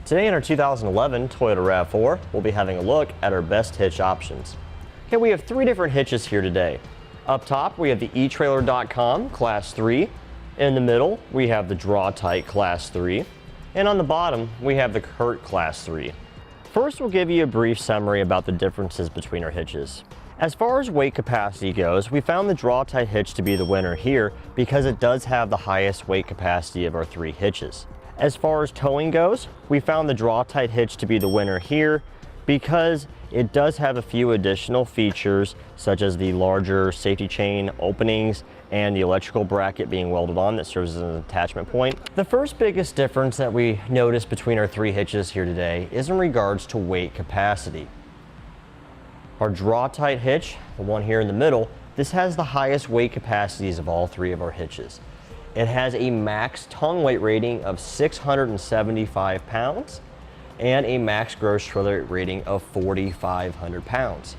Today in our 2011 Toyota RAV4, we'll be having a look at our best hitch options. Okay, we have three different hitches here today. Up top, we have the etrailer.com Class 3. In the middle, we have the Draw-Tite Class 3. And on the bottom, we have the CURT Class 3. First, we'll give you a brief summary about the differences between our hitches. As far as weight capacity goes, we found the Draw-Tite hitch to be the winner here because it does have the highest weight capacity of our three hitches. As far as towing goes, we found the Draw-Tite hitch to be the winner here because it does have a few additional features such as the larger safety chain openings and the electrical bracket being welded on that serves as an attachment point. The first biggest difference that we noticed between our three hitches here today is in regards to weight capacity. Our Draw-Tite hitch, the one here in the middle, this has the highest weight capacities of all three of our hitches. It has a max tongue weight rating of 675 pounds and a max gross trailer rating of 4,500 pounds.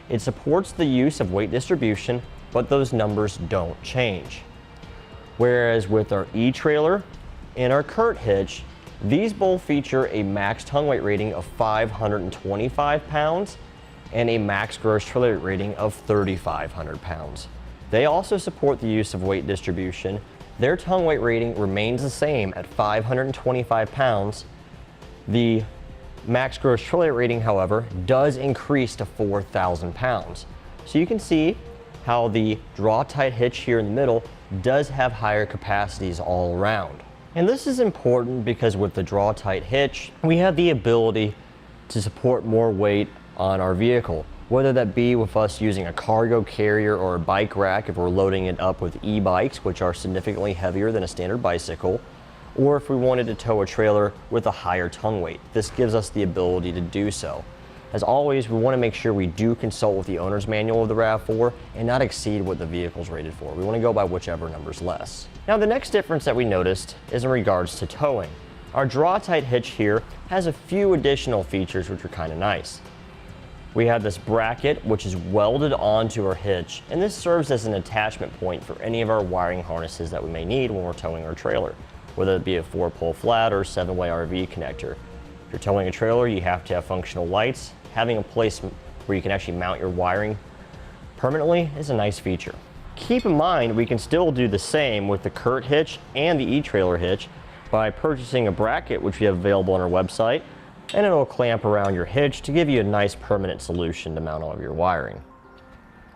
It supports the use of weight distribution, but those numbers don't change. Whereas with our e-trailer and our CURT hitch, these both feature a max tongue weight rating of 525 pounds and a max gross trailer rating of 3,500 pounds. They also support the use of weight distribution. Their tongue weight rating remains the same at 525 pounds. The max gross trailer rating, however, does increase to 4,000 pounds. So you can see how the Draw-Tite hitch here in the middle does have higher capacities all around. And this is important because with the Draw-Tite hitch, we have the ability to support more weight on our vehicle, whether that be with us using a cargo carrier or a bike rack if we're loading it up with e-bikes, which are significantly heavier than a standard bicycle, or if we wanted to tow a trailer with a higher tongue weight. This gives us the ability to do so. As always, we want to make sure we do consult with the owner's manual of the RAV4 and not exceed what the vehicle's rated for. We want to go by whichever number's less. Now, the next difference that we noticed is in regards to towing. Our Draw-Tite hitch here has a few additional features which are kind of nice. We have this bracket which is welded onto our hitch, and this serves as an attachment point for any of our wiring harnesses that we may need when we're towing our trailer, whether it be a 4-pole flat or 7-way RV connector. If you're towing a trailer, you have to have functional lights. Having a place where you can actually mount your wiring permanently is a nice feature. Keep in mind, we can still do the same with the CURT hitch and the e-trailer hitch by purchasing a bracket, which we have available on our website, and it'll clamp around your hitch to give you a nice permanent solution to mount all of your wiring.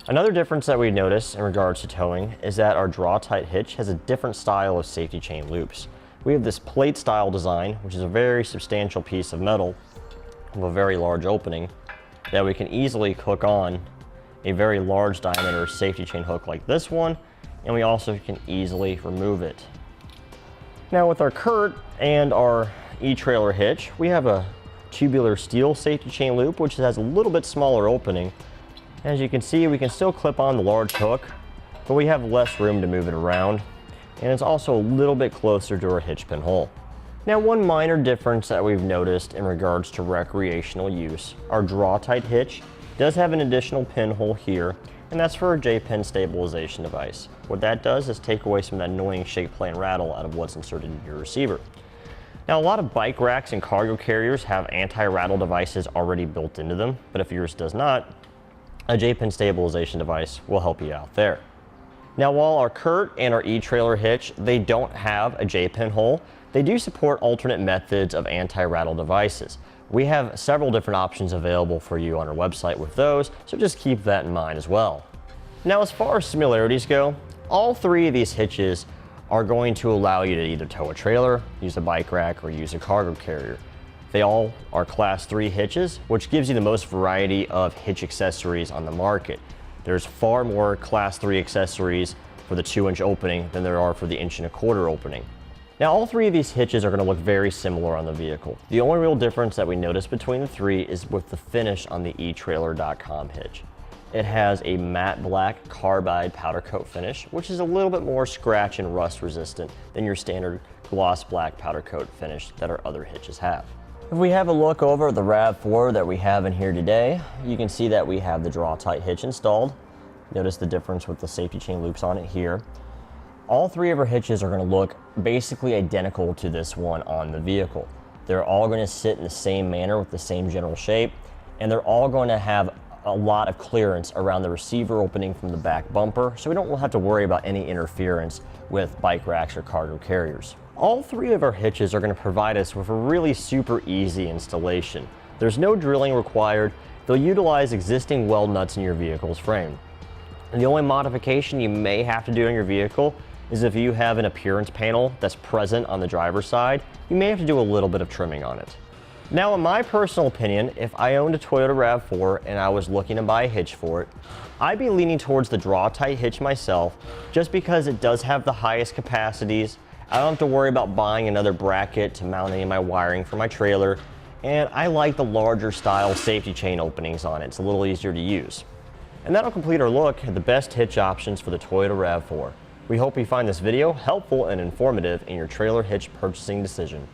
Another difference that we notice in regards to towing is that our Draw-Tite hitch has a different style of safety chain loops. We have this plate style design, which is a very substantial piece of metal with a very large opening that we can easily hook on a very large diameter safety chain hook like this one, and we also can easily remove it. Now with our CURT and our e-trailer hitch, we have a tubular steel safety chain loop which has a little bit smaller opening. As you can see, we can still clip on the large hook, but we have less room to move it around, and it's also a little bit closer to our hitch pin hole. Now, one minor difference that we've noticed in regards to recreational use, our Draw-Tite hitch does have an additional pinhole here, and that's for a J-pin stabilization device. What that does is take away some of that annoying shake, play, and rattle out of what's inserted in your receiver. Now, a lot of bike racks and cargo carriers have anti-rattle devices already built into them, but if yours does not, a J-pin stabilization device will help you out there. Now, while our CURT and our e-trailer hitch, they don't have a J-pin hole, they do support alternate methods of anti-rattle devices. We have several different options available for you on our website with those, so just keep that in mind as well. Now, as far as similarities go, all three of these hitches are going to allow you to either tow a trailer, use a bike rack, or use a cargo carrier. They all are Class 3 hitches, which gives you the most variety of hitch accessories on the market. There's far more Class 3 accessories for the 2-inch opening than there are for the 1.25-inch opening. Now, all three of these hitches are going to look very similar on the vehicle. The only real difference that we notice between the three is with the finish on the etrailer.com hitch. It has a matte black carbide powder coat finish, which is a little bit more scratch and rust resistant than your standard gloss black powder coat finish that our other hitches have. If we have a look over at the RAV4 that we have in here today, you can see that we have the Draw-Tite hitch installed. Notice the difference with the safety chain loops on it here. All three of our hitches are going to look basically identical to this one on the vehicle. They're all going to sit in the same manner with the same general shape, and they're all going to have a lot of clearance around the receiver opening from the back bumper, so we don't have to worry about any interference with bike racks or cargo carriers. All three of our hitches are going to provide us with a really super easy installation. There's no drilling required. They'll utilize existing weld nuts in your vehicle's frame. And the only modification you may have to do on your vehicle is if you have an appearance panel that's present on the driver's side, you may have to do a little bit of trimming on it. Now, in my personal opinion, if I owned a Toyota RAV4 and I was looking to buy a hitch for it, I'd be leaning towards the Draw-Tite hitch myself, just because it does have the highest capacities. I don't have to worry about buying another bracket to mount any of my wiring for my trailer, and I like the larger style safety chain openings on it. It's a little easier to use. And that'll complete our look at the best hitch options for the Toyota RAV4. We hope you find this video helpful and informative in your trailer hitch purchasing decision.